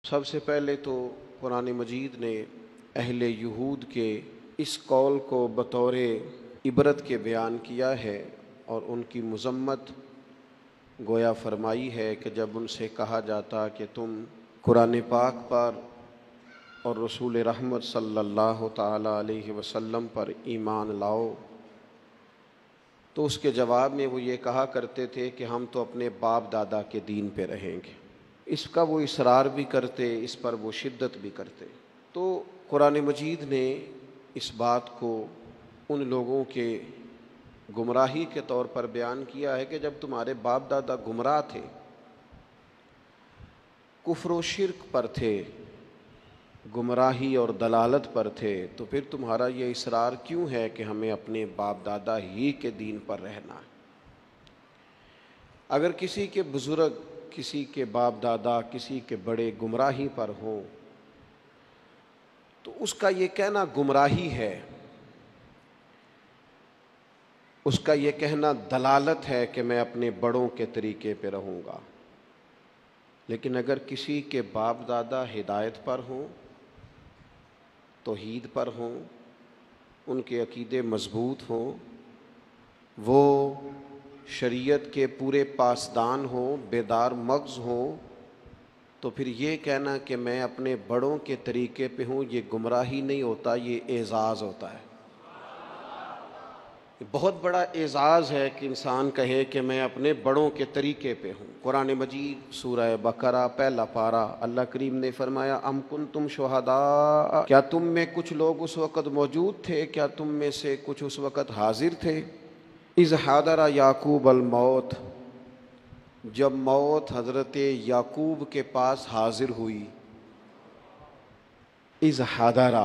سب سے پہلے تو قرآن مجید نے اہل یہود کے اس قول کو بطور عبرت کے بیان کیا ہے اور ان کی مذمت گویا فرمائی ہے کہ جب ان سے کہا جاتا کہ تم قرآن پاک پر اور رسول رحمت صلی اللہ تعالی علیہ وسلم پر ایمان لاؤ، تو اس کے جواب میں وہ یہ کہا کرتے تھے کہ ہم تو اپنے باپ دادا کے دین پہ رہیں گے۔ اس کا وہ اصرار بھی کرتے، اس پر وہ شدت بھی کرتے۔ تو قرآن مجید نے اس بات کو ان لوگوں کے گمراہی کے طور پر بیان کیا ہے کہ جب تمہارے باپ دادا گمراہ تھے، کفر و شرک پر تھے، گمراہی اور دلالت پر تھے، تو پھر تمہارا یہ اصرار کیوں ہے کہ ہمیں اپنے باپ دادا ہی کے دین پر رہنا ہے؟ اگر کسی کے بزرگ، کسی کے باپ دادا، کسی کے بڑے گمراہی پر ہوں تو اس کا یہ کہنا گمراہی ہے، اس کا یہ کہنا دلالت ہے کہ میں اپنے بڑوں کے طریقے پہ رہوں گا۔ لیکن اگر کسی کے باپ دادا ہدایت پر ہوں، توحید پر ہوں، ان کے عقیدے مضبوط ہوں، وہ شریعت کے پورے پاسدان ہوں، بیدار مغز ہوں، تو پھر یہ کہنا کہ میں اپنے بڑوں کے طریقے پہ ہوں، یہ گمراہی نہیں ہوتا، یہ اعزاز ہوتا ہے۔ یہ بہت بڑا اعزاز ہے کہ انسان کہے کہ میں اپنے بڑوں کے طریقے پہ ہوں۔ قرآن مجید سورہ بقرہ پہلا پارہ، اللہ کریم نے فرمایا ام کنتم شہداء، کیا تم میں کچھ لوگ اس وقت موجود تھے، کیا تم میں سے کچھ اس وقت حاضر تھے، اذ حضر یعقوب الموت، جب موت حضرت یعقوب کے پاس حاضر ہوئی، اذ حضر،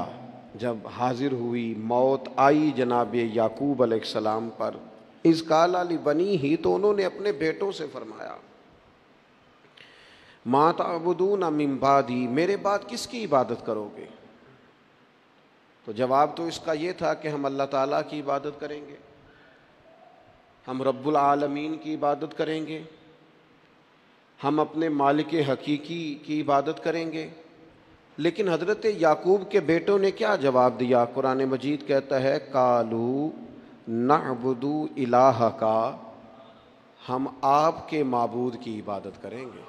جب حاضر ہوئی، موت آئی جناب یعقوب علیہ السلام پر، اذ قال لبنیہ، تو انہوں نے اپنے بیٹوں سے فرمایا ما تعبدون من بعدی، میرے بعد کس کی عبادت کرو گے؟ تو جواب تو اس کا یہ تھا کہ ہم اللہ تعالیٰ کی عبادت کریں گے، ہم رب العالمین کی عبادت کریں گے، ہم اپنے مالک حقیقی کی عبادت کریں گے۔ لیکن حضرت یعقوب کے بیٹوں نے کیا جواب دیا؟ قرآن مجید کہتا ہے قالوا نعبد الہک، ہم آپ کے معبود کی عبادت کریں گے۔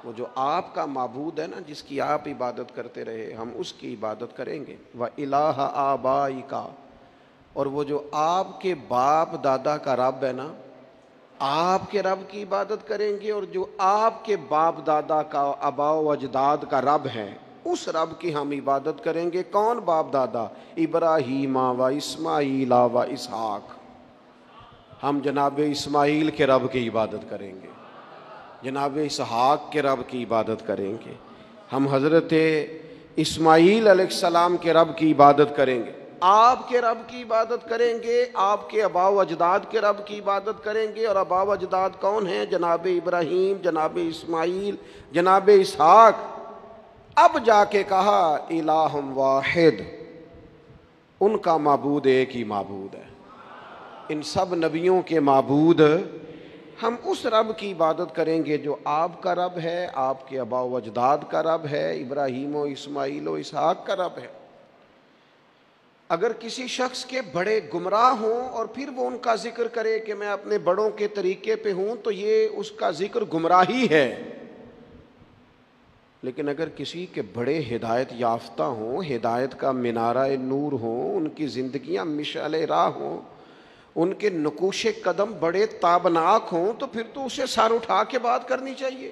وہ جو آپ کا معبود ہے نا، جس کی آپ عبادت کرتے رہے، ہم اس کی عبادت کریں گے۔ وَإِلَٰهَ آبَائِكَ، اور وہ جو آپ کے باپ دادا کا رب ہے نا، آپ کے رب کی عبادت کریں گے، اور جو آپ کے باپ دادا کا، آباء و اجداد کا رب ہے، اس رب کی ہم عبادت کریں گے۔ کون باپ دادا؟ ابراہیم و اسماعیل و اسحاق، ہم جناب اسماعیل کے رب کی عبادت کریں گے، جناب اسحاق کے رب کی عبادت کریں گے، ہم حضرت اسماعیل علیہ السلام کے رب کی عبادت کریں گے، آپ کے رب کی عبادت کریں گے، آپ کے آباء و اجداد کے رب کی عبادت کریں گے۔ اور آباء و اجداد کون ہیں؟ جناب ابراہیم، جناب اسماعیل، جناب اسحاق۔ اب جا کے کہا الہ واحد، ان کا معبود ایک ہی معبود ہے، ان سب نبیوں کے معبود، ہم اس رب کی عبادت کریں گے جو آپ کا رب ہے، آپ کے آباء و اجداد کا رب ہے، ابراہیم و اسماعیل و اسحاق کا رب ہے۔ اگر کسی شخص کے بڑے گمراہ ہوں اور پھر وہ ان کا ذکر کرے کہ میں اپنے بڑوں کے طریقے پہ ہوں، تو یہ اس کا ذکر گمراہی ہے۔ لیکن اگر کسی کے بڑے ہدایت یافتہ ہوں، ہدایت کا منارہ نور ہوں، ان کی زندگیاں مشعل راہ ہوں، ان کے نقوش قدم بڑے تابناک ہوں، تو پھر تو اسے سر اٹھا کے بات کرنی چاہیے،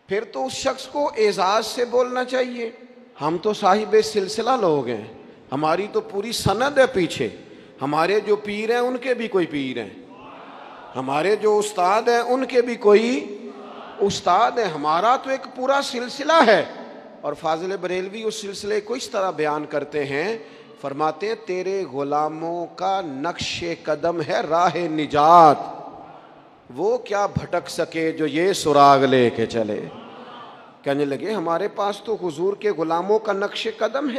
پھر تو اس شخص کو اعزاز سے بولنا چاہیے۔ ہم تو صاحب سلسلہ لوگ ہیں، ہماری تو پوری سند ہے پیچھے، ہمارے جو پیر ہیں ان کے بھی کوئی پیر ہیں، ہمارے جو استاد ہیں ان کے بھی کوئی استاد ہیں، ہمارا تو ایک پورا سلسلہ ہے۔ اور فاضل بریلوی اس سلسلے کو اس طرح بیان کرتے ہیں، فرماتے ہیں تیرے غلاموں کا نقش قدم ہے راہ نجات، وہ کیا بھٹک سکے جو یہ سراغ لے کے چلے۔ کہنے لگے ہمارے پاس تو حضور کے غلاموں کا نقش قدم ہے۔